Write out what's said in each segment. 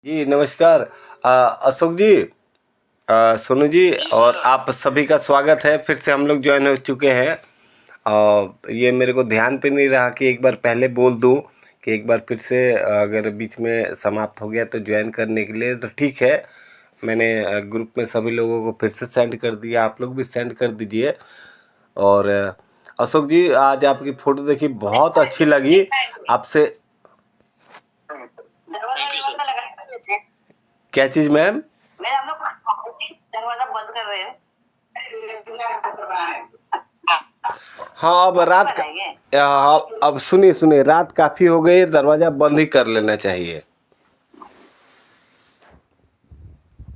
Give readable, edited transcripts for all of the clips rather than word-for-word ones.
जी नमस्कार। अशोक जी, सोनू जी जी और सर। आप सभी का स्वागत है। फिर से हम लोग ज्वाइन हो चुके हैं। ये मेरे को ध्यान पे नहीं रहा कि एक बार पहले बोल दूं कि एक बार फिर से अगर बीच में समाप्त हो गया तो ज्वाइन करने के लिए तो ठीक है। मैंने ग्रुप में सभी लोगों को फिर से सेंड कर दिया, आप लोग भी सेंड कर दीजिए। और अशोक जी, आज आपकी फ़ोटो देखी, बहुत अच्छी लगी आपसे। Thank you sir. क्या चीज़ मैम? दरवाजा बंद कर रहे हैं। हाँ, अब रात का। हाँ, अब सुनिए सुनिए, रात काफ़ी हो गई है, दरवाज़ा बंद ही कर लेना चाहिए।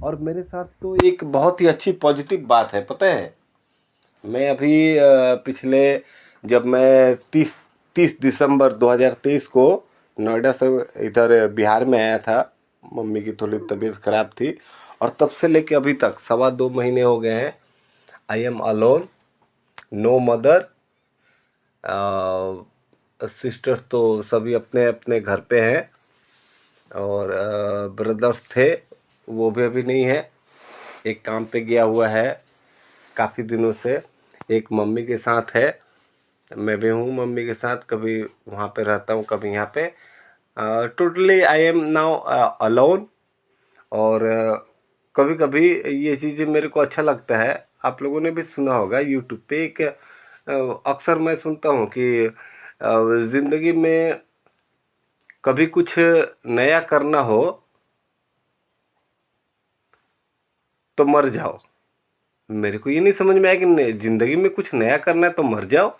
और मेरे साथ तो एक बहुत ही अच्छी पॉजिटिव बात है, पता है। मैं अभी पिछले, जब मैं 30 दिसंबर 2023 को नोएडा से इधर बिहार में आया था। मम्मी की थोड़ी तबीयत खराब थी और तब से लेके अभी तक 2.25 महीने हो गए हैं। I am alone, no mother. Sisters तो सभी अपने अपने घर पे हैं और ब्रदर्स थे, वो भी अभी नहीं है। एक काम पे गया हुआ है काफ़ी दिनों से। एक मम्मी के साथ है, मैं भी हूँ मम्मी के साथ। कभी वहाँ पे रहता हूँ, कभी यहाँ पे। Totally I am now alone. और कभी कभी ये चीज़ें मेरे को अच्छा लगता है। आप लोगों ने भी सुना होगा यूट्यूब पे एक अक्सर मैं सुनता हूँ कि ज़िंदगी में कभी कुछ नया करना हो तो मर जाओ। मेरे को ये नहीं समझ में आया कि ज़िंदगी में कुछ नया करना है तो मर जाओ।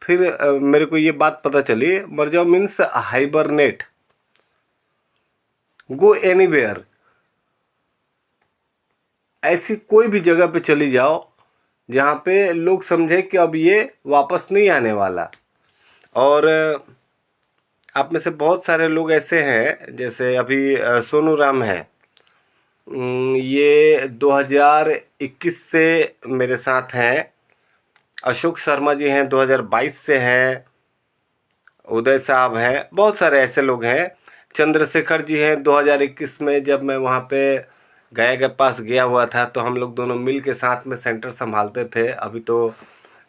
फिर मेरे को ये बात पता चली, मर जाओ मीन्स हाइबरनेट, गो एनीवेयर। ऐसी कोई भी जगह पे चली जाओ जहाँ पे लोग समझे कि अब ये वापस नहीं आने वाला। और आप में से बहुत सारे लोग ऐसे हैं, जैसे अभी सोनू राम है। ये 2021 से मेरे साथ हैं। अशोक शर्मा जी हैं, 2022 से हैं। उदय साहब हैं, बहुत सारे ऐसे लोग हैं। चंद्रशेखर जी हैं, 2021 में जब मैं वहाँ पे गया के पास गया हुआ था तो हम लोग दोनों मिल के साथ में सेंटर संभालते थे। अभी तो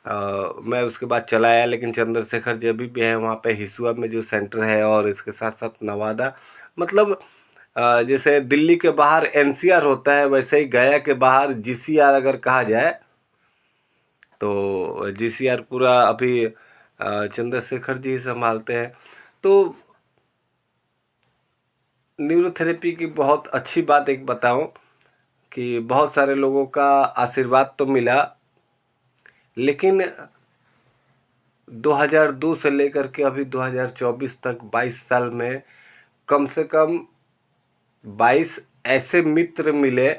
मैं उसके बाद चला आया, लेकिन चंद्रशेखर जी अभी भी हैं वहाँ पे हिसुआ में जो सेंटर है, और इसके साथ साथ नवादा। मतलब जैसे दिल्ली के बाहर एनसीआर होता है, वैसे ही गया के बाहर जीसीआर अगर कहा जाए तो जीसीआर पूरा अभी चंद्रशेखर जी ही संभालते हैं। तो न्यूरोथेरेपी की बहुत अच्छी बात एक बताऊं कि बहुत सारे लोगों का आशीर्वाद तो मिला, लेकिन 2002 से लेकर के अभी 2024 तक 22 साल में कम से कम 22 ऐसे मित्र मिले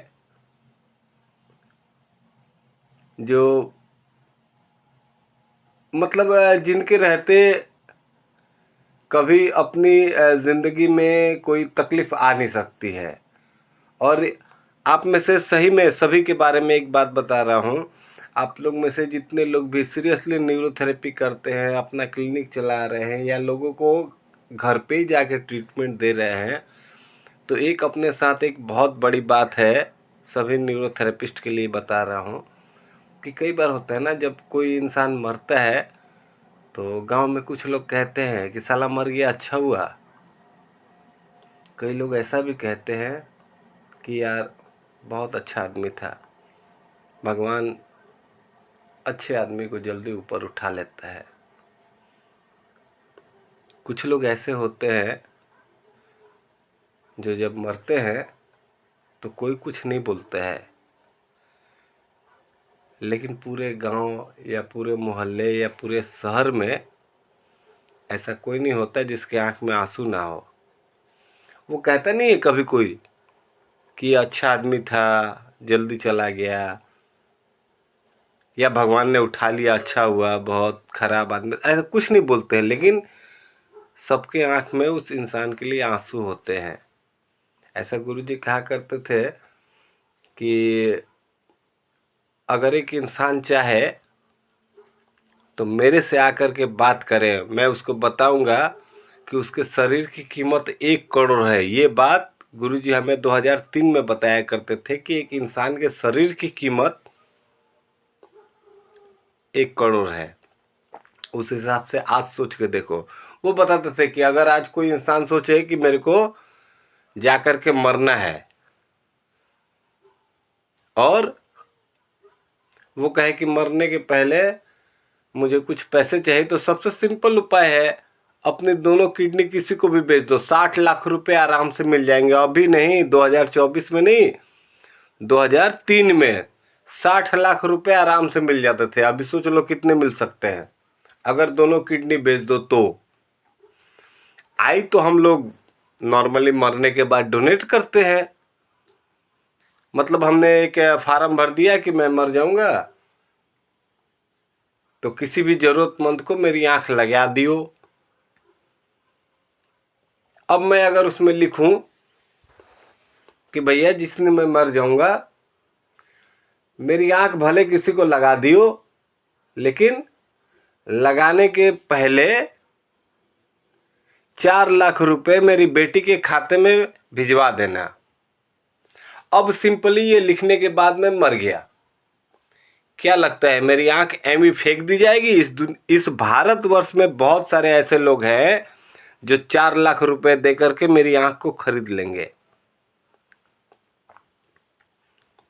जो मतलब जिनके रहते कभी अपनी ज़िंदगी में कोई तकलीफ़ आ नहीं सकती है। और आप में से सही में सभी के बारे में एक बात बता रहा हूँ। आप लोग में से जितने लोग भी सीरियसली न्यूरोथेरेपी करते हैं, अपना क्लिनिक चला रहे हैं या लोगों को घर पे ही जाके ट्रीटमेंट दे रहे हैं, तो एक अपने साथ एक बहुत बड़ी बात है, सभी न्यूरोथेरेपिस्ट के लिए बता रहा हूँ कि कई बार होता है ना, जब कोई इंसान मरता है तो गांव में कुछ लोग कहते हैं कि साला मर गया अच्छा हुआ। कई लोग ऐसा भी कहते हैं कि यार बहुत अच्छा आदमी था, भगवान अच्छे आदमी को जल्दी ऊपर उठा लेता है। कुछ लोग ऐसे होते हैं जो जब मरते हैं तो कोई कुछ नहीं बोलते हैं, लेकिन पूरे गांव या पूरे मोहल्ले या पूरे शहर में ऐसा कोई नहीं होता जिसके आंख में आंसू ना हो। वो कहता नहीं है कभी कोई कि अच्छा आदमी था, जल्दी चला गया, या भगवान ने उठा लिया अच्छा हुआ, बहुत खराब आदमी, ऐसा कुछ नहीं बोलते हैं। लेकिन सबके आंख में उस इंसान के लिए आंसू होते हैं। ऐसा गुरुजी कहा करते थे कि अगर एक इंसान चाहे तो मेरे से आकर के बात करें, मैं उसको बताऊंगा कि उसके शरीर की कीमत 1 करोड़ है। ये बात गुरुजी हमें 2003 में बताया करते थे कि एक इंसान के शरीर की कीमत 1 करोड़ है। उस हिसाब से आज सोच के देखो। वो बताते थे कि अगर आज कोई इंसान सोचे कि मेरे को जाकर के मरना है और वो कहे कि मरने के पहले मुझे कुछ पैसे चाहिए, तो सबसे सिंपल उपाय है अपनी दोनों किडनी किसी को भी बेच दो, 60 लाख रुपए आराम से मिल जाएंगे। अभी नहीं, 2024 में नहीं, 2003 में 60 लाख रुपए आराम से मिल जाते थे। अभी सोच लो कितने मिल सकते हैं अगर दोनों किडनी बेच दो तो। आई तो हम लोग नॉर्मली मरने के बाद डोनेट करते हैं, मतलब हमने एक फार्म भर दिया कि मैं मर जाऊंगा तो किसी भी जरूरतमंद को मेरी आंख लगा दियो। अब मैं अगर उसमें लिखूं कि भैया जिसने मैं मर जाऊंगा मेरी आंख भले किसी को लगा दियो, लेकिन लगाने के पहले 4 लाख रुपए मेरी बेटी के खाते में भिजवा देना। अब सिंपली ये लिखने के बाद मैं मर गया, क्या लगता है मेरी आंख एमी फेंक दी जाएगी? इस भारतवर्ष में बहुत सारे ऐसे लोग हैं जो 4 लाख रुपए दे करके मेरी आंख को खरीद लेंगे।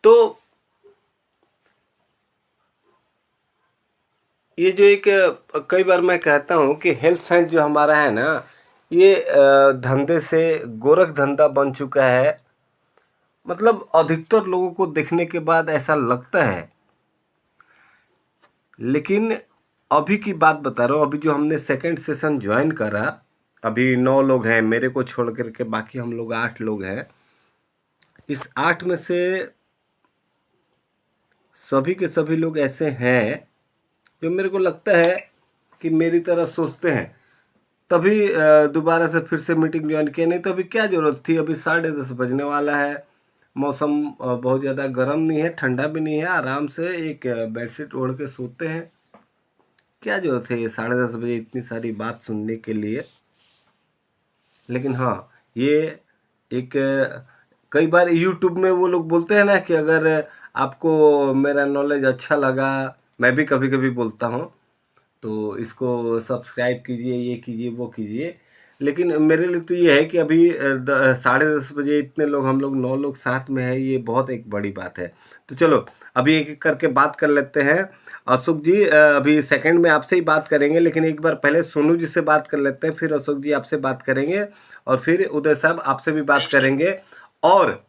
तो ये जो एक कई बार मैं कहता हूँ कि हेल्थ साइंस जो हमारा है ना, ये धंधे से गोरख धंधा बन चुका है। मतलब अधिकतर लोगों को देखने के बाद ऐसा लगता है, लेकिन अभी की बात बता रहा हूँ। अभी जो हमने सेकंड सेशन ज्वाइन करा, अभी 9 लोग हैं मेरे को छोड़ करके, बाकी हम लोग 8 लोग हैं। इस 8 में से सभी के सभी लोग ऐसे हैं जो मेरे को लगता है कि मेरी तरह सोचते हैं, तभी दोबारा से फिर से मीटिंग ज्वाइन किया। नहीं तो अभी क्या ज़रूरत थी? अभी 10:30 बजने वाला है, मौसम बहुत ज़्यादा गर्म नहीं है, ठंडा भी नहीं है, आराम से एक बेडशीट ओढ़ के सोते हैं। क्या ज़रूरत है ये 10:30 बजे इतनी सारी बात सुनने के लिए? लेकिन हाँ, ये एक कई बार यूट्यूब में वो लोग बोलते हैं ना कि अगर आपको मेरा नॉलेज अच्छा लगा, मैं भी कभी कभी बोलता हूँ, तो इसको सब्सक्राइब कीजिए, ये कीजिए, वो कीजिए। लेकिन मेरे लिए तो ये है कि अभी 10:30 बजे इतने लोग, हम लोग 9 लोग साथ में हैं, ये बहुत एक बड़ी बात है। तो चलो अभी एक एक करके बात कर लेते हैं। अशोक जी अभी सेकंड में आपसे ही बात करेंगे, लेकिन एक बार पहले सोनू जी से बात कर लेते हैं, फिर अशोक जी आपसे बात करेंगे, और फिर उदय साहब आपसे भी बात करेंगे। और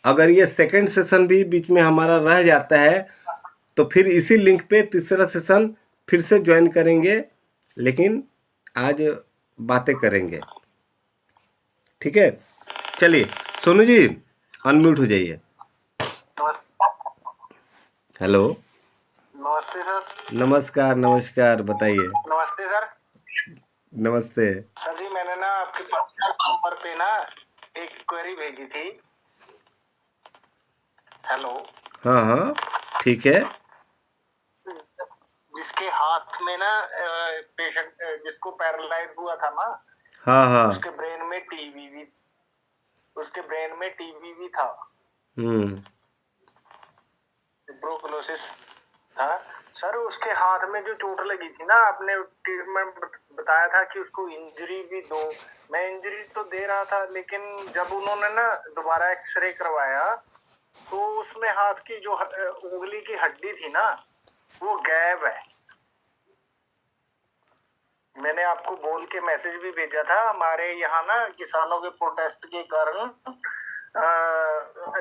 अगर ये सेकंड सेशन भी बीच में हमारा रह जाता है तो फिर इसी लिंक पे तीसरा सेशन फिर से ज्वाइन करेंगे, लेकिन आज बातें करेंगे, ठीक है? चलिए सोनू जी अनम्यूट हो जाइए। हेलो, नमस्ते सर। नमस्कार नमस्कार, बताइए। नमस्ते सर। नमस्ते सर जी, मैंने ना आपके नंबर पे ना एक क्वेरी भेजी थी। हेलो। हाँ हाँ ठीक है। जिसके हाथ में ना पेशेंट जिसको पैरालाइज हुआ था ना, हाँ हाँ उसके ब्रेन में टीबी था, ट्यूबरकुलोसिस था। सर उसके हाथ में जो चोट लगी थी ना, आपने ट्रीटमेंट बताया था कि उसको इंजरी भी दो। मैं इंजरी तो दे रहा था, लेकिन जब उन्होंने ना दोबारा एक्सरे करवाया तो उसमें हाथ की जो उंगली की हड्डी थी ना, वो गायब है। मैंने आपको बोल के मैसेज भी भेजा था। हमारे यहाँ ना किसानों के प्रोटेस्ट के कारण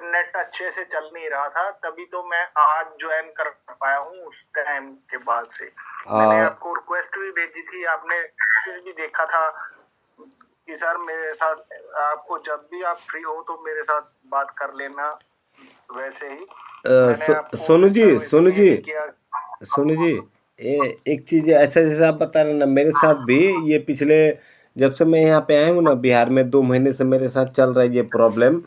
नेट अच्छे से चल नहीं रहा था, तभी तो मैं आज ज्वाइन कर पाया हूँ उस टाइम के बाद से। मैंने आपको रिक्वेस्ट भी भेजी थी, आपने मैसेज भी देखा था कि सर मेरे साथ, आपको जब भी आप फ्री हो तो मेरे साथ बात कर लेना। वैसे ही सोनू जी एक चीज ऐसा जैसे आप बता रहे ना, मेरे साथ भी ये पिछले, जब से मैं यहाँ पे आया हूँ ना बिहार में, 2 महीने से मेरे साथ चल रहा है ये प्रॉब्लम।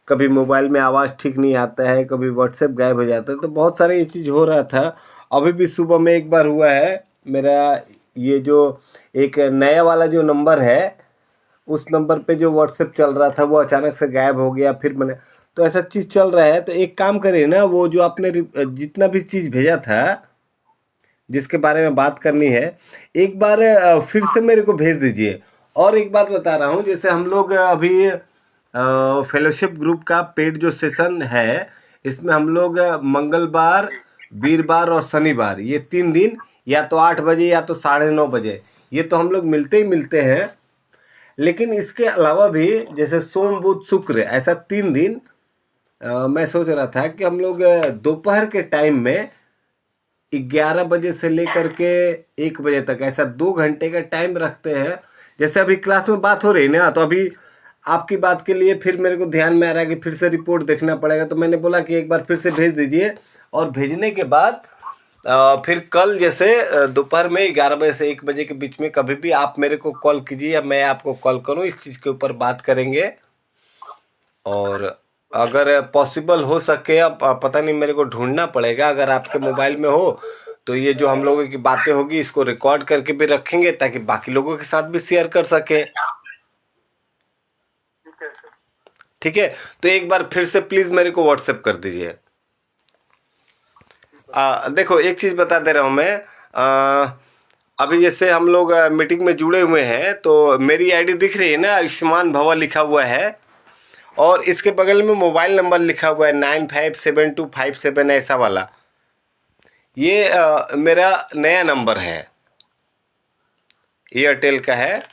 कभी मोबाइल में आवाज़ ठीक नहीं आता है, कभी व्हाट्सएप गायब हो जाता है, तो बहुत सारे ये चीज़ हो रहा था। अभी भी सुबह में एक बार हुआ है, मेरा ये जो एक नया वाला जो नंबर है, उस नंबर पे जो व्हाट्सएप चल रहा था वो अचानक से गायब हो गया, फिर मैंने तो ऐसा चीज़ चल रहा है। तो एक काम करिए ना, वो जो आपने जितना भी चीज़ भेजा था जिसके बारे में बात करनी है, एक बार फिर से मेरे को भेज दीजिए। और एक बात बता रहा हूँ, जैसे हम लोग अभी फेलोशिप ग्रुप का पेड जो सेशन है, इसमें हम लोग मंगलवार, वीरवार और शनिवार, ये 3 दिन, या तो 8 बजे या तो 9:30 बजे, ये तो हम लोग मिलते ही मिलते हैं। लेकिन इसके अलावा भी जैसे सोम बुध शुक्र, ऐसा 3 दिन मैं सोच रहा था कि हम लोग दोपहर के टाइम में 11 बजे से लेकर के 1 बजे तक, ऐसा 2 घंटे का टाइम रखते हैं। जैसे अभी क्लास में बात हो रही ना, तो अभी आपकी बात के लिए फिर मेरे को ध्यान में आ रहा है कि फिर से रिपोर्ट देखना पड़ेगा, तो मैंने बोला कि एक बार फिर से भेज दीजिए। और भेजने के बाद फिर कल जैसे दोपहर में 11 बजे से 1 बजे के बीच में कभी भी आप मेरे को कॉल कीजिए या मैं आपको कॉल करूं, इस चीज़ के ऊपर बात करेंगे। और अगर पॉसिबल हो सके, अब पता नहीं, मेरे को ढूंढना पड़ेगा, अगर आपके मोबाइल में हो तो ये जो हम लोगों की बातें होगी इसको रिकॉर्ड करके भी रखेंगे ताकि बाकी लोगों के साथ भी शेयर कर सके। ठीक है सर। ठीक है, तो एक बार फिर से प्लीज़ मेरे को व्हाट्सएप कर दीजिए। देखो, एक चीज़ बता दे रहा हूँ मैं, अभी जैसे हम लोग मीटिंग में जुड़े हुए हैं, तो मेरी आईडी दिख रही है ना, आयुष्मान भवा लिखा हुआ है, और इसके बगल में मोबाइल नंबर लिखा हुआ है 957257 ऐसा वाला। ये मेरा नया नंबर है, एयरटेल का है।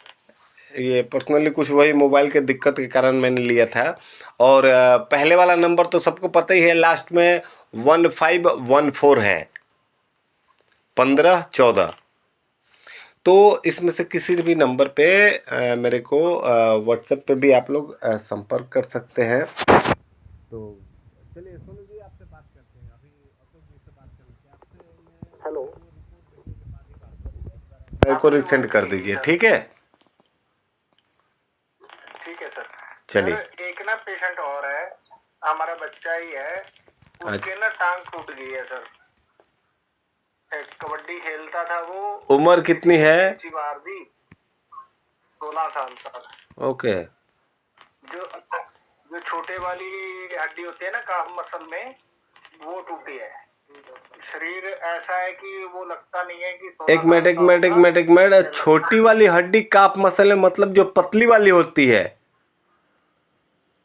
ये पर्सनली कुछ वही मोबाइल के दिक्कत के कारण मैंने लिया था। और पहले वाला नंबर तो सबको पता ही है, लास्ट में 1514 है, 1514। तो इसमें से किसी भी नंबर पे मेरे को व्हाट्सएप पे भी आप लोग संपर्क कर सकते हैं। तो चलिए सोनू जी, आपसे बात करते हैं, अभी अशोक जी से बात करते हैं। आपसे हेलो। मेरे को रिसेंड कर दीजिए, ठीक है? ठीक है सर। चलिए। सर, एक ना पेशेंट और है, हमारा बच्चा ही है, उसके ना टांग टूट गई है सर। कबड्डी खेलता था वो। उम्र कितनी है? अच्छी बार दी 16 साल सर। ओके। जो जो छोटे वाली हड्डी होती है ना काफ मसल में, वो टूटी है। शरीर ऐसा है कि वो लगता नहीं है कि 16 एक मिनट, छोटी वाली हड्डी काफ मसल है, मतलब जो पतली वाली होती है?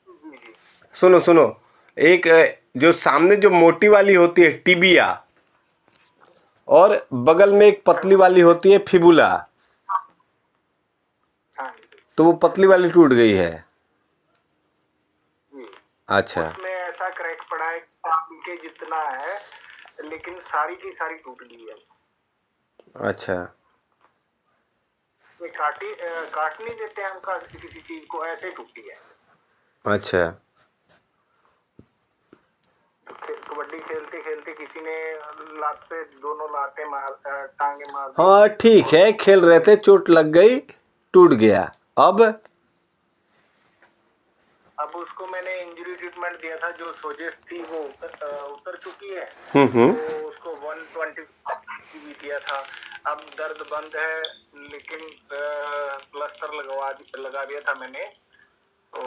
जी जी। सुनो सुनो, एक जो सामने जो मोटी वाली होती है टिबिया, और बगल में एक पतली वाली होती है फिबुला। हाँ तो वो पतली वाली टूट गई है। जी। अच्छा। उसमें ऐसा क्रैक पड़ा है के जितना है, लेकिन सारी की सारी टूट गई है। अच्छा। ये काट नहीं देते हम किसी चीज को, ऐसे टूटी है। अच्छा। कबड्डी खेलते खेलते किसी ने लात पे दोनों लातें मार टांगे मार दी। हाँ ठीक है, खेल रहे थे, चोट लग गई, टूट गया। अब उसको मैंने इंजरी ट्रीटमेंट दिया था, जो सोजेस थी वो उतर चुकी है। तो उसको 120 भी दिया था। अब दर्द बंद है, लेकिन प्लास्टर लगा दिया था मैंने। तो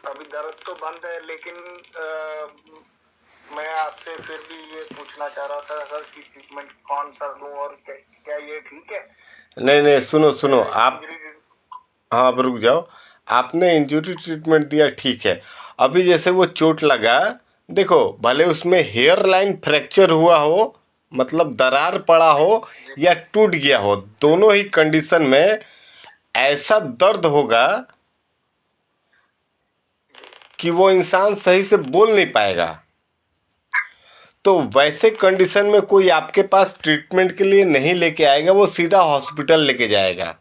अभी दर्द तो बंद है, लेकिन मैं आपसे फिर भी ये पूछना चाह रहा था सर कि ट्रीटमेंट कौन सा लूं, और क्या ये ठीक है? नहीं, सुनो आप, हाँ अब रुक जाओ। आपने इंजरी ट्रीटमेंट दिया, ठीक है। अभी जैसे वो चोट लगा, देखो, भले उसमें हेयर लाइन फ्रैक्चर हुआ हो, मतलब दरार पड़ा हो, या टूट गया हो, दोनों ही कंडीशन में ऐसा दर्द होगा कि वो इंसान सही से बोल नहीं पाएगा। तो वैसे कंडीशन में कोई आपके पास ट्रीटमेंट के लिए नहीं लेके आएगा, वो सीधा हॉस्पिटल लेके जाएगा।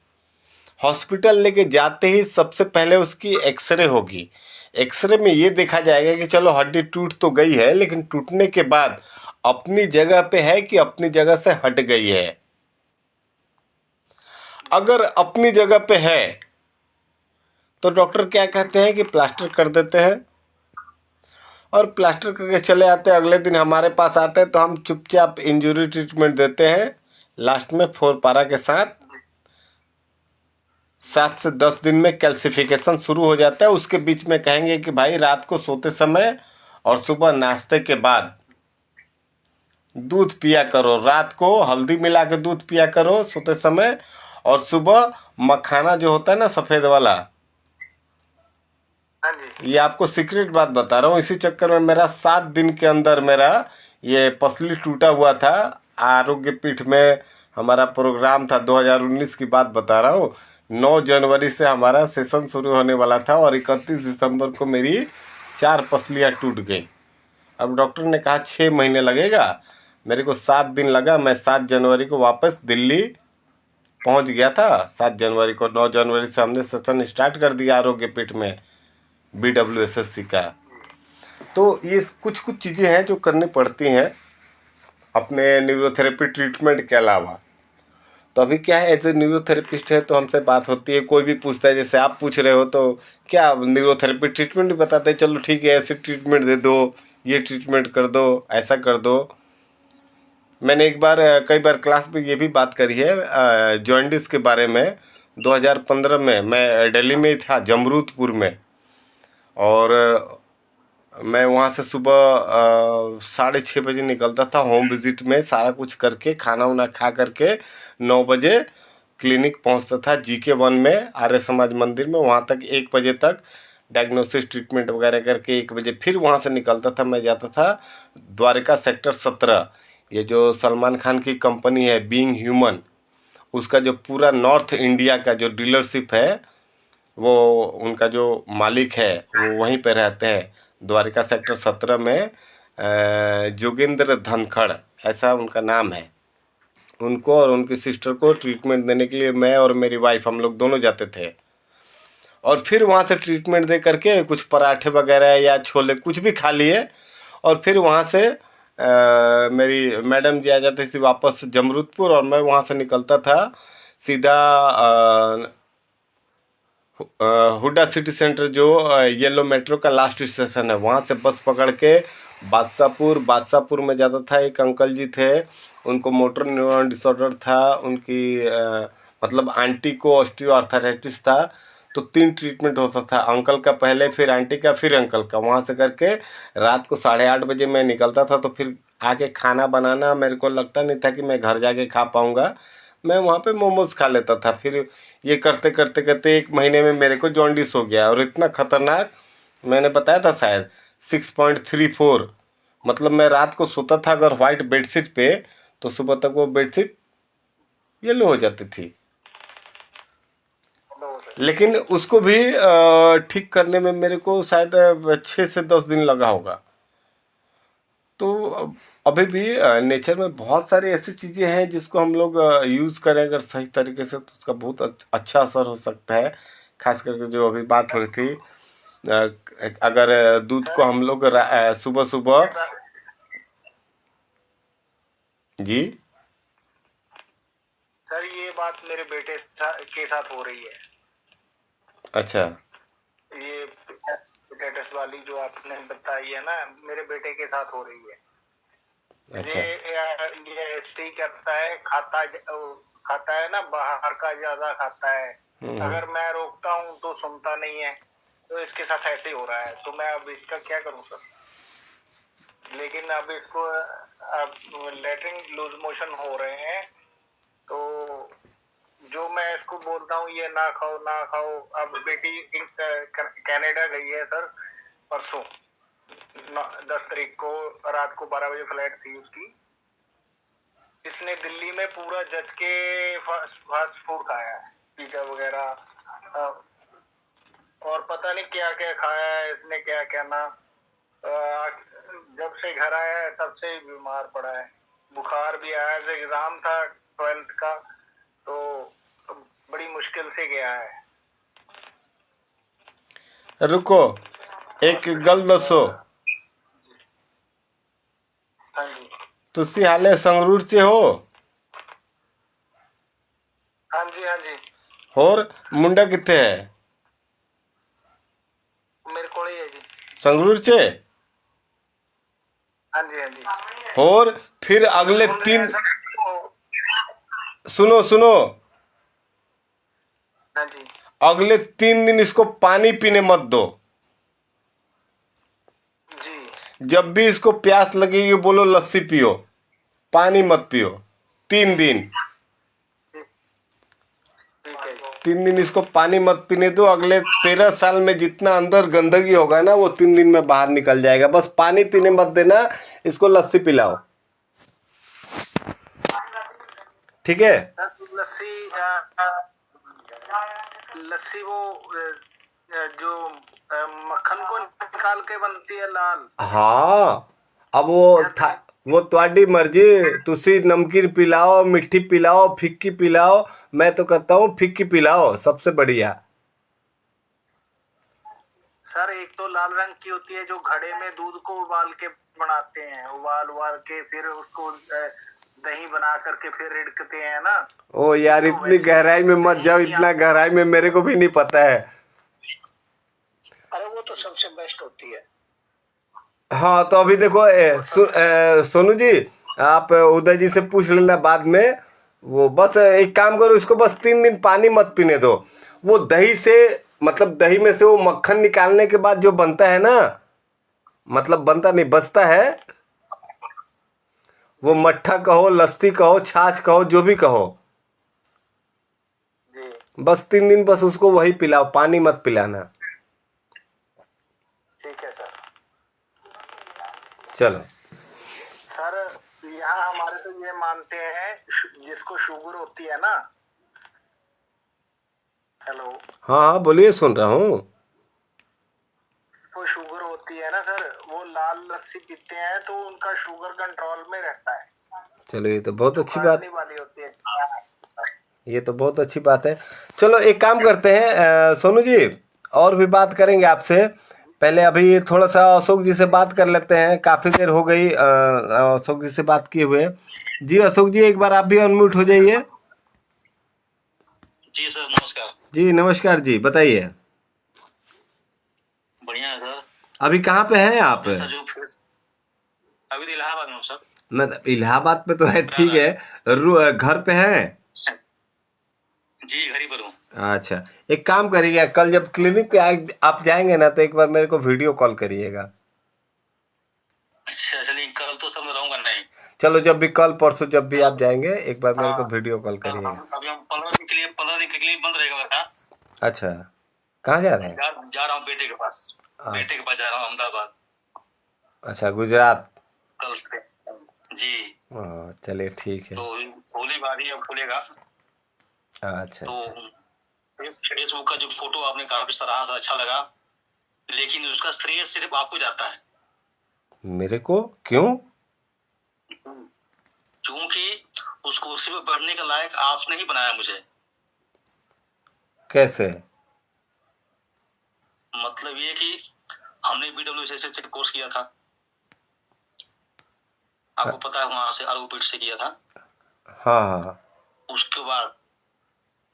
हॉस्पिटल लेके जाते ही सबसे पहले उसकी एक्सरे होगी। एक्सरे में ये देखा जाएगा कि चलो हड्डी टूट तो गई है, लेकिन टूटने के बाद अपनी जगह पे है कि अपनी जगह से हट गई है। अगर अपनी जगह पे है तो डॉक्टर क्या कहते हैं कि प्लास्टर कर देते हैं, और प्लास्टर करके चले आते हैं। अगले दिन हमारे पास आते हैं तो हम चुपचाप इंजरी ट्रीटमेंट देते हैं, लास्ट में 4 पारा के साथ 7 से 10 दिन में कैल्सिफिकेशन शुरू हो जाता है। उसके बीच में कहेंगे कि भाई रात को सोते समय और सुबह नाश्ते के बाद दूध पिया करो। रात को हल्दी मिला के दूध पिया करो सोते समय, और सुबह मखाना जो होता है ना सफ़ेद वाला, हाँ जी। ये आपको सीक्रेट बात बता रहा हूँ। इसी चक्कर में मेरा 7 दिन के अंदर मेरा ये पसली टूटा हुआ था। आरोग्य पीठ में हमारा प्रोग्राम था, 2019 की बात बता रहा हूँ। 9 जनवरी से हमारा सेशन शुरू होने वाला था और 31 दिसंबर को मेरी 4 पसलियाँ टूट गई। अब डॉक्टर ने कहा 6 महीने लगेगा, मेरे को 7 दिन लगा। मैं 7 जनवरी को वापस दिल्ली पहुंच गया था। 7 जनवरी को, 9 जनवरी से हमने सेशन स्टार्ट कर दिया आरोग्य पीठ में BWSSC का। तो ये कुछ कुछ चीज़ें हैं जो करनी पड़ती हैं अपने न्यूरोथेरेपी ट्रीटमेंट के अलावा। तो अभी क्या है, एज ए न्यूरोथेरेपिस्ट है तो हमसे बात होती है, कोई भी पूछता है, जैसे आप पूछ रहे हो, तो क्या न्यूरोथेरेपी ट्रीटमेंट भी बताते हैं, चलो ठीक है ऐसे ट्रीटमेंट दे दो, ये ट्रीटमेंट कर दो, ऐसा कर दो। मैंने एक बार कई बार क्लास में ये भी बात करी है जॉन्डिस के बारे में। 2015 में मैं दिल्ली में ही था, जमरूदपुर में, और मैं वहाँ से सुबह 6:30 बजे निकलता था होम विजिट में, सारा कुछ करके खाना वाना खा करके 9 बजे क्लिनिक पहुँचता था GK1 में, आर्य समाज मंदिर में। वहाँ तक 1 बजे तक डायग्नोसिस ट्रीटमेंट वगैरह करके 1 बजे फिर वहाँ से निकलता था। मैं जाता था द्वारका सेक्टर 17, ये जो सलमान खान की कंपनी है बीइंग ह्यूमन, उसका जो पूरा नॉर्थ इंडिया का जो डीलरशिप है, वो उनका जो मालिक है वो वहीं पे रहते हैं, द्वारका सेक्टर 17 में। जोगेंद्र धनखड़ ऐसा उनका नाम है। उनको और उनकी सिस्टर को ट्रीटमेंट देने के लिए मैं और मेरी वाइफ, हम लोग दोनों जाते थे। और फिर वहाँ से ट्रीटमेंट दे करके कुछ पराठे वगैरह या छोले कुछ भी खा लिए, और फिर वहाँ से मेरी मैडम जी आ जाती थी वापस जमरूदपुर, और मैं वहाँ से निकलता था सीधा हुड्डा सिटी सेंटर, जो येलो मेट्रो का लास्ट स्टेशन है, वहाँ से बस पकड़ के बादशाहपुर में जाता था। एक अंकल जी थे, उनको मोटर न्यूरॉन डिसऑर्डर था, उनकी मतलब आंटी को ऑस्टियोआर्थराइटिस था। तो 3 ट्रीटमेंट होता था, अंकल का पहले, फिर आंटी का, फिर अंकल का। वहाँ से करके रात को 8:30 बजे मैं निकलता था। तो फिर आके खाना बनाना मेरे को लगता नहीं था कि मैं घर जाके खा पाऊँगा, मैं वहाँ पे मोमोज खा लेता था। फिर ये करते करते करते 1 महीने में मेरे को जॉन्डिस हो गया, और इतना खतरनाक, मैंने बताया था शायद 6.34, मतलब मैं रात को सोता था अगर वाइट बेडशीट पे, तो सुबह तक वो बेडशीट येलो हो जाती थी। लेकिन उसको भी ठीक करने में मेरे को शायद 6 से 10 दिन लगा होगा। तो अभी भी नेचर में बहुत सारी ऐसी चीज़ें हैं जिसको हम लोग यूज़ करें अगर सही तरीके से, तो उसका बहुत अच्छा असर हो सकता है। खास करके जो अभी बात हो रही थी, अगर दूध को हम लोग सुबह सुबह, जी सर ये बात मेरे बेटे के साथ हो रही है। अच्छा, ये स्टेटस वाली जो आपने बताई है ना, मेरे बेटे के साथ हो रही है। अच्छा, ये ऐसे ही करता है, खाता है ना, बाहर का ज्यादा खाता है। अगर मैं रोकता हूँ तो सुनता नहीं है, तो इसके साथ ऐसे ही हो रहा है। तो मैं अब इसका क्या करूँ सर? लेकिन अब इसको लेटरिन लूज मोशन हो रहे हैं, तो जो मैं इसको बोलता हूँ ये ना खाओ ना खाओ। अब बेटी कनाडा गई है सर परसों 10 तारीख को, रात को 12 बजे फ्लाइट थी उसकी। इसने दिल्ली में पूरा जज के फास्ट फूड खाया है, पिज्जा वगैरह, और पता नहीं क्या क्या खाया है इसने, क्या क्या ना। जब से घर आया है तब से ही बीमार पड़ा है, बुखार भी आया। एग्जाम था 12th का, तो बड़ी मुश्किल से गया है। रुको एक गल दसो। हाँ जी, तुसी हाले संगरूर से हो? हाँ जी, हाँ जी, और मुंडा कितने है? मेरे को ही है जी। संगरूर से? हाँ जी, हाँ जी। और फिर अगले 3 सुनो सुनो, हाँ जी। अगले 3 दिन इसको पानी पीने मत दो। जी जब भी इसको प्यास लगेगी बोलो लस्सी पियो, पानी मत पियो। 3 दिन, ठीक है जी। 3 दिन इसको पानी मत पीने दो। अगले 13 साल में जितना अंदर गंदगी होगा ना वो 3 दिन में बाहर निकल जाएगा। बस पानी पीने मत देना, इसको लस्सी पिलाओ, ठीक है? सर लस्सी लस्सी वो जो मक्खन को निकाल के बनती है लाल। हाँ, अब वो तुम्हारी मर्जी, तुसी नमकीन पिलाओ, मिट्टी पिलाओ, फिक्की पिलाओ। मैं तो कहता हूँ फिक्की पिलाओ, सबसे बढ़िया। सर एक तो लाल रंग की होती है जो घड़े में दूध को उबाल के बनाते हैं, उबाल के फिर उसको दही बना करके फिर रिड़कते हैं ना। ओ यार, तो इतनी वैसी गहराई में मत दही जाओ, की इतना गहराई में मेरे को भी नहीं पता है। अरे वो तो सबसे बेस्ट होती है। हाँ तो अभी देखो, सोनू जी, आप उदय जी से पूछ लेना बाद में। वो बस एक काम करो, इसको बस 3 दिन पानी मत पीने दो। वो दही से, मतलब दही में से वो मक्खन निकालने के बाद जो बनता है ना, मतलब बनता नहीं, बचता है, वो मट्ठा कहो, लस्सी कहो, छाछ कहो, जो भी कहो, जी बस 3 दिन बस उसको वही पिलाओ, पानी मत पिलाना। ठीक है सर। चलो। सर यहाँ हमारे तो ये मानते हैं जिसको शुगर होती है ना। हेलो। हाँ हाँ बोलिए, सुन रहा हूँ। वो शुगर होती है ना सर, वो लाल लस्सी पीते हैं तो उनका शुगर कंट्रोल में रहता है। चलो ये तो बहुत जो अच्छी बात, काढ़ने वाली होती है। ये तो बहुत अच्छी बात है। चलो एक काम करते हैं, सोनू जी, और भी बात करेंगे आपसे। पहले अभी थोड़ा सा अशोक जी से बात कर लेते हैं, काफ़ी देर हो गई अशोक जी से बात किए हुए। जी अशोक जी, एक बार आप भी अनम्यूट हो जाइए। जी सर, नमस्कार। जी नमस्कार जी, बताइए। बढ़िया है सर। अभी कहाँ पे हैं आप? आपने सर जो अभी तो इलाहाबाद में हूँ सर। मतलब इलाहाबाद में तो है, ठीक है। घर पे हैं? जी घर ही पर हूँ। अच्छा, एक काम करिएगा, कल जब क्लिनिक पे आप जाएंगे ना तो एक बार मेरे को वीडियो कॉल करिएगा। अच्छा चलिए, कल तो सर मैं रहूँगा नहीं। चलो, जब भी कल परसों जब भी आप जाएंगे एक बार मेरे को वीडियो कॉल करिएगा। अभी हम 15 दिन के लिए बंद रहेगा मेरा। अच्छा, कहाँ जा रहे हैं? जा रहा हूँ बेटे के पास। बेटे के पास जा रहा हूँ अहमदाबाद। अच्छा, गुजरात। कल से जी। चलिए ठीक है। तो होली बारी अब खुलेगा। अच्छा तो अच्छा, फेसबुक का जो फोटो आपने काफी सराहा, अच्छा लगा, लेकिन उसका श्रेय सिर्फ आपको जाता है। मेरे को क्यों? क्योंकि उस कुर्सी पर बैठने के लायक आपने ही बनाया मुझे। कैसे? मतलब ये कि हमने BWSS से कोर्स किया था, आपको पता है, वहां से आरोपीट से किया था। हाँ हाँ। उसके बाद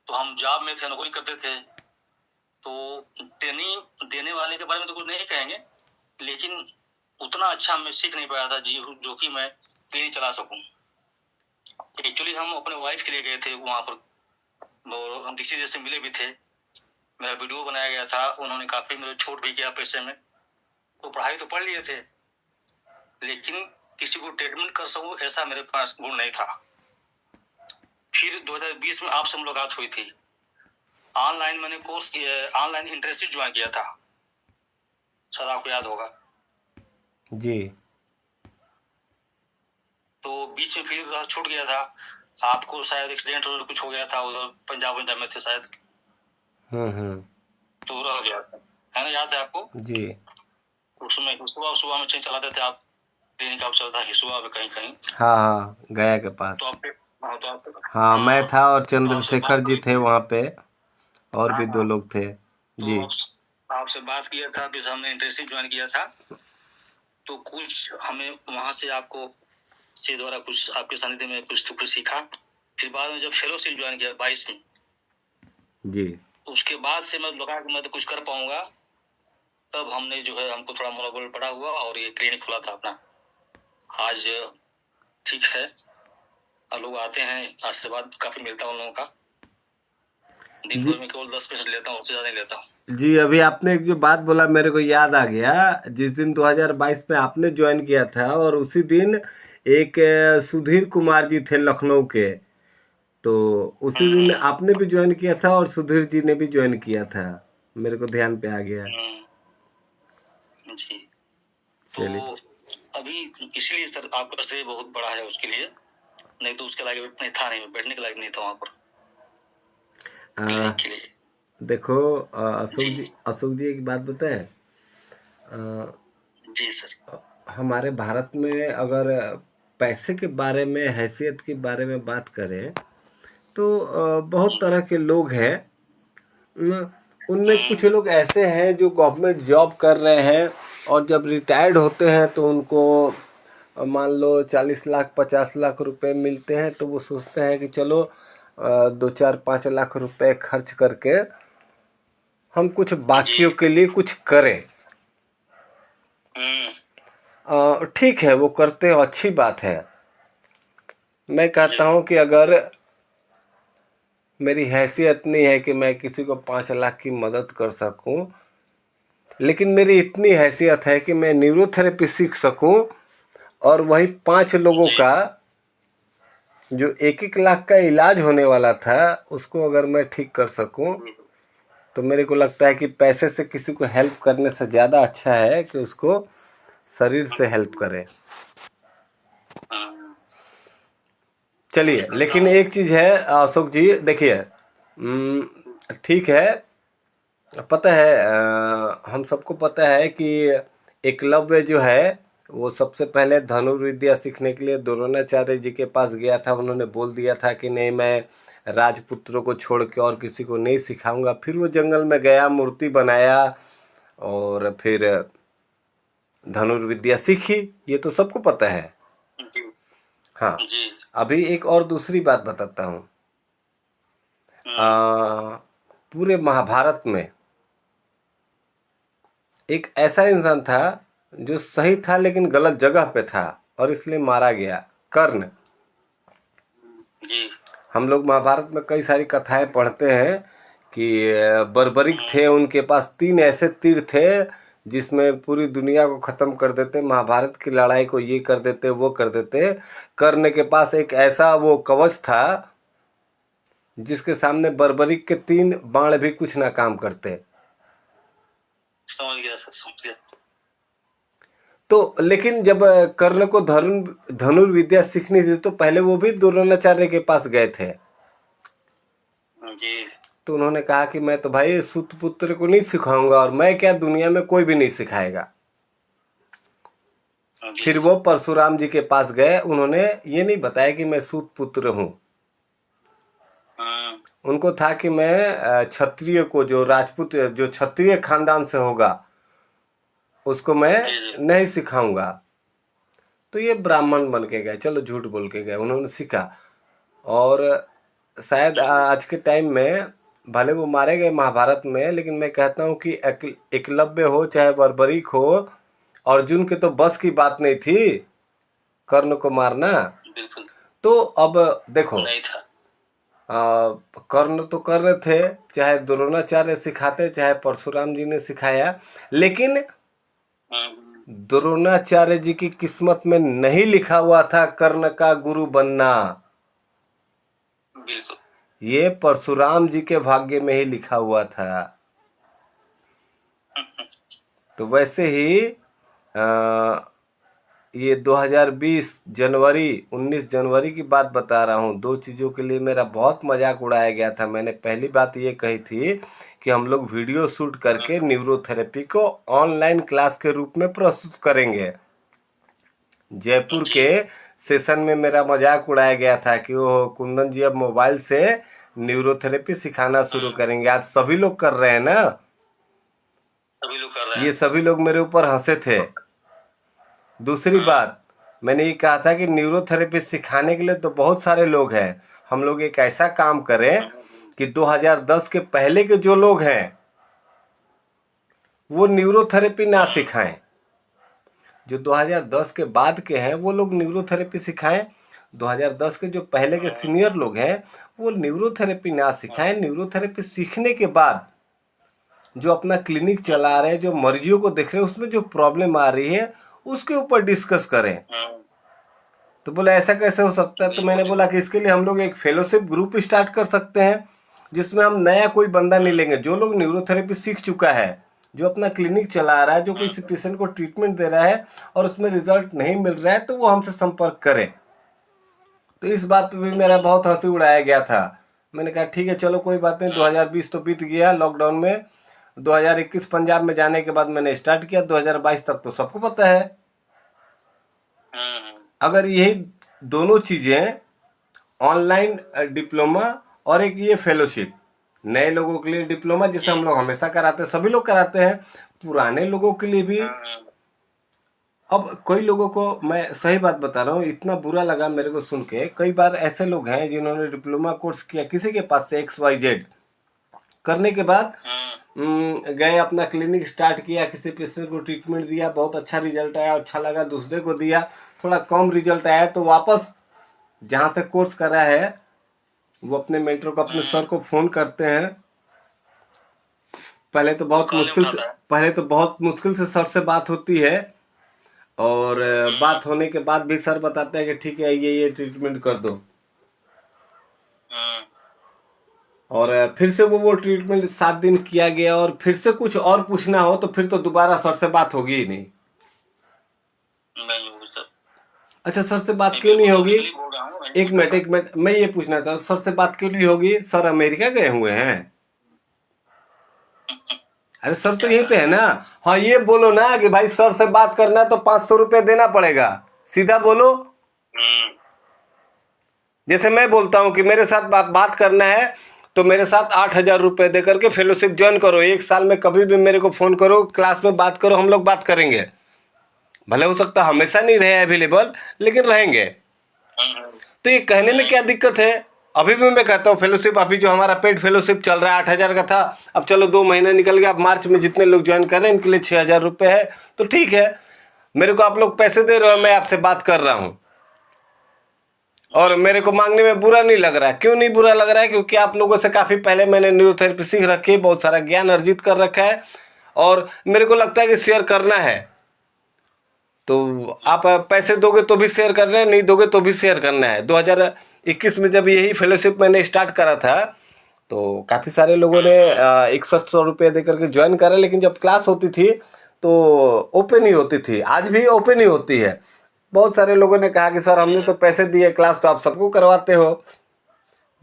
तो हम जॉब में थे, नौकरी करते थे। तो ट्रेनिंग देने वाले के बारे में तो कुछ नहीं कहेंगे, लेकिन उतना अच्छा मैं सीख नहीं पाया था जी, जो कि मैं ट्रेनिंग चला सकूं। एक्चुअली हम अपने वाइफ के लिए गए थे वहां पर, हम दीक्षित जैसे मिले भी थे। मेरा वीडियो बनाया गया था, उन्होंने काफी मेरे छूट भी किया पैसे में। तो पढ़ाई तो पढ़ लिए थे, लेकिन किसी को ट्रीटमेंट कर सकूं ऐसा मेरे पास गुण नहीं था। फिर 2020 में आपसे मुलाकात हुई थी। ऑनलाइन मैंने कोर्स किया, ऑनलाइन इंटर्नशिप ज्वाइन किया था, शायद आपको याद होगा जी। तो बीच में फिर छूट गया था। आपको शायद एक्सीडेंट और कुछ हो गया था, उधर पंजाब में थे शायद, तो रह गया था, है ना, याद है आपको? जी। उसमें सुबह में ट्रेन चलाते थे आप, ट्रेन का चलता है सुबह में कहीं कहीं। हाँ हाँ, गया के पास। तो आप हाँ, मैं था और आपसे चंद्रशेखर बात जी हुई थे थी। वहाँ पे, और भी 2 हाँ, लोग थे जी। तो आपसे बात किया था, फिर हमने इंटर्नशिप ज्वाइन किया था। तो कुछ हमें वहां से आपको से द्वारा कुछ आपके सानिध्य में कुछ सीखा। फिर बाद में जब फेलोशिप ज्वाइन किया 22 में जी, उसके बाद से मैं लगा कि मैं तो कुछ कर पाऊंगा। तब हमने जो है, हमको थोड़ा मनोबल बढ़ा हुआ और ये क्लिनिक खुला था अपना। आज ठीक है, और लोग आते हैं, आशीर्वाद काफी मिलता है उन लोगों का। दिन जी भर में केवल 10% लेता हूँ, उससे ज्यादा नहीं लेता हूँ। जी, अभी आपने एक जो बात बोला मेरे को याद आ गया। जिस दिन 2022 में आपने ज्वाइन किया था और उसी दिन एक सुधीर कुमार जी थे लखनऊ के, तो उसी दिन हम्म, आपने भी ज्वाइन किया था और सुधीर जी ने भी ज्वाइन किया था, मेरे को ध्यान पे आ गया। जी। तो चलिए। अभी इसलिए सर आपका श्रेय बहुत बड़ा है उसके लिए, नहीं तो उसके लायक नहीं था, नहीं बैठने के लायक नहीं था वहां पर आ, क्लिनिक के लिए। देखो जी अशोक जी एक बात बताएं। जी सर। हमारे भारत में अगर पैसे के बारे में, हैसियत के बारे में बात करें तो बहुत तरह के लोग हैं। उनमें कुछ लोग ऐसे हैं जो गवर्नमेंट जॉब कर रहे हैं और जब रिटायर्ड होते हैं तो उनको मान लो 40 लाख 50 लाख रुपए मिलते हैं, तो वो सोचते हैं कि चलो 2 4 5 लाख रुपए खर्च करके हम कुछ जी। बाकियों के लिए कुछ करें। ठीक है, वो करते हैं, अच्छी बात है। मैं कहता हूँ कि अगर मेरी हैसियत नहीं है कि मैं किसी को 5 लाख की मदद कर सकूं, लेकिन मेरी इतनी हैसियत है कि मैं न्यूरोथेरेपी सीख सकूं और वही 5 लोगों जी का जो 1 1 लाख का इलाज होने वाला था उसको अगर मैं ठीक कर सकूं, तो मेरे को लगता है कि पैसे से किसी को हेल्प करने से ज़्यादा अच्छा है कि उसको शरीर से हेल्प करें। चलिए, लेकिन एक चीज़ है अशोक जी, देखिए, ठीक है, पता है, हम सबको पता है कि एकलव्य जो है वो सबसे पहले धनुर्विद्या सीखने के लिए द्रोणाचार्य जी के पास गया था। उन्होंने बोल दिया था कि नहीं, मैं राजपुत्रों को छोड़ के और किसी को नहीं सिखाऊंगा। फिर वो जंगल में गया, मूर्ति बनाया और फिर धनुर्विद्या सीखी। ये तो सबको पता है। जी हाँ, जी। अभी एक और दूसरी बात बताता हूँ। पूरे महाभारत में एक ऐसा इंसान था जो सही था लेकिन गलत जगह पे था और इसलिए मारा गया, कर्ण। जी हम लोग महाभारत में कई सारी कथाएं पढ़ते हैं कि बर्बरिक थे, उनके पास 3 ऐसे तीर थे जिसमें पूरी दुनिया को ख़त्म कर देते, महाभारत की लड़ाई को ये कर देते, वो कर देते। कर्ण के पास एक ऐसा वो कवच था जिसके सामने बर्बरिक के 3 बाण भी कुछ ना काम करते। समझ गया सर, समझ गया। तो लेकिन जब कर्ण को धनुर्विद्या सीखनी थी तो पहले वो भी द्रोणाचार्य के पास गए थे। जी तो उन्होंने कहा कि मैं तो भाई सूत पुत्र को नहीं सिखाऊंगा, और मैं क्या, दुनिया में कोई भी नहीं सिखाएगा। जी। फिर वो परशुराम जी के पास गए। उन्होंने ये नहीं बताया कि मैं सूत पुत्र हूँ। उनको था कि मैं क्षत्रिय को, जो राजपूत, जो क्षत्रिय खानदान से होगा उसको मैं जी नहीं सिखाऊंगा। तो ये ब्राह्मण बन के गए, चलो झूठ बोल के गए, उन्होंने सीखा। और शायद आज के टाइम में भले वो मारे गए महाभारत में, लेकिन मैं कहता हूँ कि एकलव्य हो चाहे बर्बरीक हो, अर्जुन के तो बस की बात नहीं थी कर्ण को मारना। बिल्कुल तो अब देखो, नहीं था। कर्ण तो कर रहे थे, चाहे द्रोणाचार्य सिखाते चाहे परशुराम जी ने सिखाया, लेकिन द्रोणाचार्य जी की किस्मत में नहीं लिखा हुआ था कर्ण का गुरु बनना। बिल्कुल। ये परशुराम जी के भाग्य में ही लिखा हुआ था। तो वैसे ही ये 2020 जनवरी 19 जनवरी की बात बता रहा हूँ। 2 चीज़ों के लिए मेरा बहुत मजाक उड़ाया गया था। मैंने पहली बात ये कही थी कि हम लोग वीडियो शूट करके न्यूरोथेरेपी को ऑनलाइन क्लास के रूप में प्रस्तुत करेंगे। जयपुर जी के सेशन में मेरा मजाक उड़ाया गया था कि वो कुंदन जी अब मोबाइल से न्यूरोथेरेपी सिखाना शुरू करेंगे। आज सभी लोग कर रहे हैं ना, सभी लोग कर रहे ये हैं। सभी लोग मेरे ऊपर हंसे थे। दूसरी बात, मैंने ये कहा था कि न्यूरोथेरेपी सिखाने के लिए तो बहुत सारे लोग हैं। हम लोग एक ऐसा काम करें कि 2010 के पहले के जो लोग हैं वो न्यूरोथेरेपी ना सिखाएं, जो 2010 के बाद के हैं वो लोग न्यूरोथेरेपी सिखाएं। 2010 के जो पहले के सीनियर लोग हैं वो न्यूरोथेरेपी ना सिखाएं, न्यूरोथेरेपी सीखने के बाद जो अपना क्लिनिक चला रहे हैं, जो मरीजों को देख रहे हैं, उसमें जो प्रॉब्लम आ रही है उसके ऊपर डिस्कस करें। तो बोला ऐसा कैसे हो सकता है? तो मैंने बोला कि इसके लिए हम लोग एक फेलोशिप ग्रुप स्टार्ट कर सकते हैं जिसमें हम नया कोई बंदा नहीं लेंगे। जो लोग न्यूरोथेरेपी सीख चुका है, जो अपना क्लिनिक चला रहा है, जो किसी पेशेंट को ट्रीटमेंट दे रहा है और उसमें रिजल्ट नहीं मिल रहा है, तो वो हमसे संपर्क करे। तो इस बात पे भी मेरा बहुत हंसी उड़ाया गया था। मैंने कहा ठीक है चलो कोई बात नहीं। 2020 तो बीत गया लॉकडाउन में, 2021 पंजाब में जाने के बाद मैंने स्टार्ट किया, 2022 तक तो सबको पता है। अगर यही दोनों चीज़ें, ऑनलाइन डिप्लोमा और एक ये फेलोशिप, नए लोगों के लिए डिप्लोमा जिसे हम लोग हमेशा कराते हैं, सभी लोग कराते हैं, पुराने लोगों के लिए भी। अब कोई लोगों को, मैं सही बात बता रहा हूँ, इतना बुरा लगा मेरे को सुन के। कई बार ऐसे लोग हैं जिन्होंने डिप्लोमा कोर्स किया किसी के पास से XYZ, करने के बाद गए अपना क्लिनिक स्टार्ट किया, किसी पेशेंट को ट्रीटमेंट दिया, बहुत अच्छा रिजल्ट आया, अच्छा लगा, दूसरे को दिया, थोड़ा कम रिजल्ट आया, तो वापस जहाँ से कोर्स करा है वो अपने मेंटर को, अपने सर को फ़ोन करते हैं। पहले तो बहुत मुश्किल से सर से बात होती है, और बात होने के बाद भी सर बताते हैं कि ठीक है ये ट्रीटमेंट कर दो, और फिर से वो ट्रीटमेंट 7 दिन किया गया, और फिर से कुछ और पूछना हो तो फिर तो दोबारा सर से बात होगी ही नहीं। अच्छा, सर से बात क्यों नहीं होगी? एक मिनट, मैं ये पूछना चाहता हूँ, सर से बात क्यों नहीं होगी? सर अमेरिका गए हुए हैं। अरे सर तो यहीं पे है ना। हाँ, ये बोलो ना कि भाई सर से बात करना तो 500 रुपये देना पड़ेगा, सीधा बोलो। जैसे मैं बोलता हूँ कि मेरे साथ बात करना है तो मेरे साथ 8,000 रुपये दे करके फेलोशिप ज्वाइन करो, 1 साल में कभी भी मेरे को फ़ोन करो, क्लास में बात करो, हम लोग बात करेंगे। भले हो सकता हमेशा नहीं रहे अवेलेबल, लेकिन रहेंगे। तो ये कहने में क्या दिक्कत है? अभी भी मैं कहता हूँ फेलोशिप, अभी जो हमारा पेड फेलोशिप चल रहा है 8,000 का था, अब चलो 2 महीना निकल गया, अब मार्च में जितने लोग ज्वाइन कर रहे हैं इनके लिए 6,000 रुपये है, तो ठीक है। मेरे को आप लोग पैसे दे रहे हो, मैं आपसे बात कर रहा हूँ, और मेरे को मांगने में बुरा नहीं लग रहा है। क्यों नहीं बुरा लग रहा है? क्योंकि आप लोगों से काफ़ी पहले मैंने न्यूरोथेरेपी सीख रखी है, बहुत सारा ज्ञान अर्जित कर रखा है, और मेरे को लगता है कि शेयर करना है। तो आप पैसे दोगे तो भी शेयर करना है, नहीं दोगे तो भी शेयर करना है। 2021 में जब यही फेलोशिप मैंने स्टार्ट करा था तो काफ़ी सारे लोगों ने 6100 रुपये दे करके ज्वाइन करा, लेकिन जब क्लास होती थी तो ओपन ही होती थी, आज भी ओपन ही होती है। बहुत सारे लोगों ने कहा कि सर हमने तो पैसे दिए, क्लास तो आप सबको करवाते हो।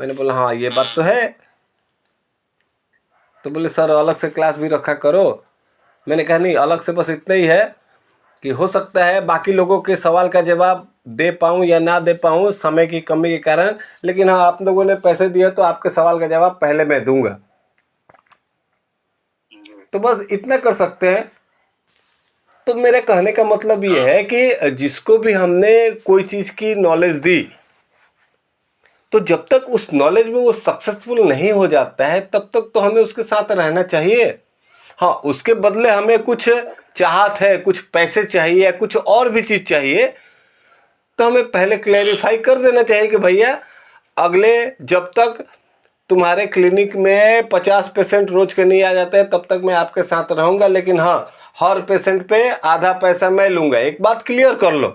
मैंने बोला हाँ ये बात तो है। तो बोले सर अलग से क्लास भी रखा करो। मैंने कहा नहीं, अलग से बस इतना ही है कि हो सकता है बाकी लोगों के सवाल का जवाब दे पाऊँ या ना दे पाऊँ समय की कमी के कारण, लेकिन हाँ आप लोगों ने पैसे दिए तो आपके सवाल का जवाब पहले मैं दूंगा। तो बस इतना कर सकते हैं। तो मेरे कहने का मतलब ये है कि जिसको भी हमने कोई चीज़ की नॉलेज दी, तो जब तक उस नॉलेज में वो सक्सेसफुल नहीं हो जाता है तब तक तो हमें उसके साथ रहना चाहिए। हाँ, उसके बदले हमें कुछ चाहत है, कुछ पैसे चाहिए या कुछ और भी चीज़ चाहिए, तो हमें पहले क्लैरिफाई कर देना चाहिए कि भैया अगले जब तक तुम्हारे क्लिनिक में 50 पेशेंट रोज के नहीं आ जाते हैं तब तक मैं आपके साथ रहूँगा, लेकिन हाँ हर पेशेंट पे आधा पैसा मैं लूँगा। एक बात क्लियर कर लो,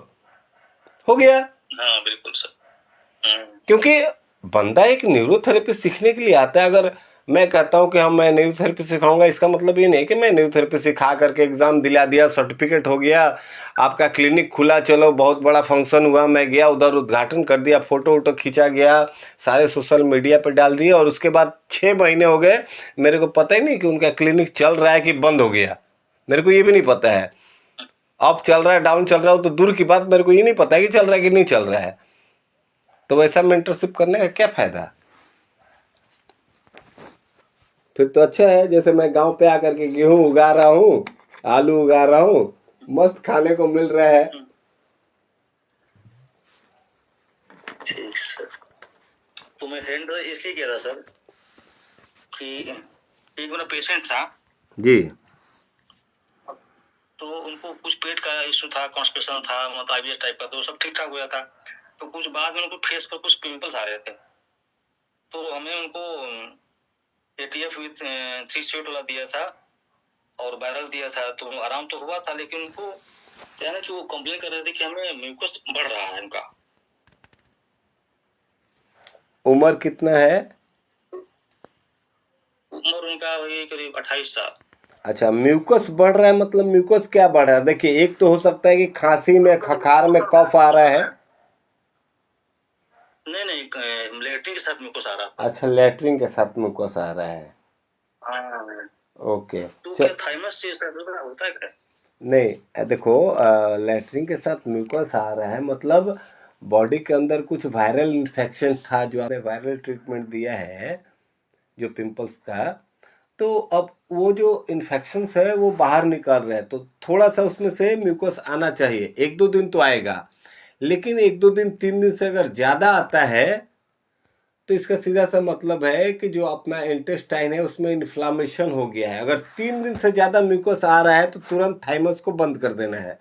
हो गया। हाँ बिल्कुल सर। क्योंकि बंदा एक न्यूरोथेरेपी सीखने के लिए आता है। अगर मैं कहता हूँ कि हम मैं न्यूरोथेरेपी सिखाऊंगा, इसका मतलब ये नहीं कि मैं न्यूरोथेरेपी सिखा करके एग्ज़ाम दिला दिया, सर्टिफिकेट हो गया, आपका क्लिनिक खुला, चलो बहुत बड़ा फंक्शन हुआ, मैं गया उधर उद्घाटन कर दिया, फ़ोटो वोटो खींचा गया, सारे सोशल मीडिया पर डाल दिए, और उसके बाद 6 महीने हो गए मेरे को पता ही नहीं कि उनका क्लिनिक चल रहा है कि बंद हो गया। मेरे को ये भी नहीं पता है, अप चल रहा है डाउन चल रहा हो तो दूर की बात, मेरे को ये नहीं पता है कि चल रहा है कि नहीं चल रहा है। तो वैसा मेंटरशिप करने का क्या फ़ायदा? फिर तो अच्छा है जैसे मैं गांव पे आकर के गेहूं उगा रहा हूँ, आलू उगा रहा हूँ, मस्त खाने को मिल रहा है। ठीक सर। तो मैं फ्रेंड इसलिए कह रहा सर कि एक मेरा पेशेंट था जी, तो उनको कुछ पेट का इशू था, कॉन्स्टिपेशन था, मतलब IBS टाइप का, तो सब ठीक ठाक हो गया था। तो कुछ बाद में उनको फेस पर कुछ पिंपल्स आ रहे थे, तो हमें उनको ATF विथ 3 स्टेट वाला दिया था और वायरल दिया था, तो आराम तो हुआ था। लेकिन उनको क्या है ना कि वो कंप्लेन कर रहे थे कि हमें म्यूकस बढ़ रहा है उनका। उम्र कितना है? उम्र उनका वही करीब 28 साल। अच्छा, म्यूकस बढ़ रहा है मतलब म्यूकस क्या बढ़ रहा है? देखिए, एक तो हो सकता है कि खांसी में, खखार में कफ आ रहा है। नहीं, लेटरिन के साथ म्यूकस आ रहा था। अच्छा, लैट्रिन के साथ म्यूकस आ रहा है। हाँ। ओके। तो क्या थाइमस से ऐसा होता है क्या? नहीं, देखो, लैट्रिन के साथ म्यूकस आ रहा है मतलब बॉडी के अंदर कुछ वायरल इन्फेक्शन था, जो आपने वायरल ट्रीटमेंट दिया है जो पिंपल्स का, तो अब वो जो इन्फेक्शंस है वो बाहर निकल रहे हैं, तो थोड़ा सा उसमें से म्यूकस आना चाहिए। 1-2 दिन तो आएगा, लेकिन 1-2 दिन 3 दिन से अगर ज़्यादा आता है तो इसका सीधा सा मतलब है कि जो अपना इंटेस्टाइन है उसमें इन्फ्लामेशन हो गया है। अगर 3 दिन से ज़्यादा म्यूकस आ रहा है तो तुरंत थाइमस को बंद कर देना है।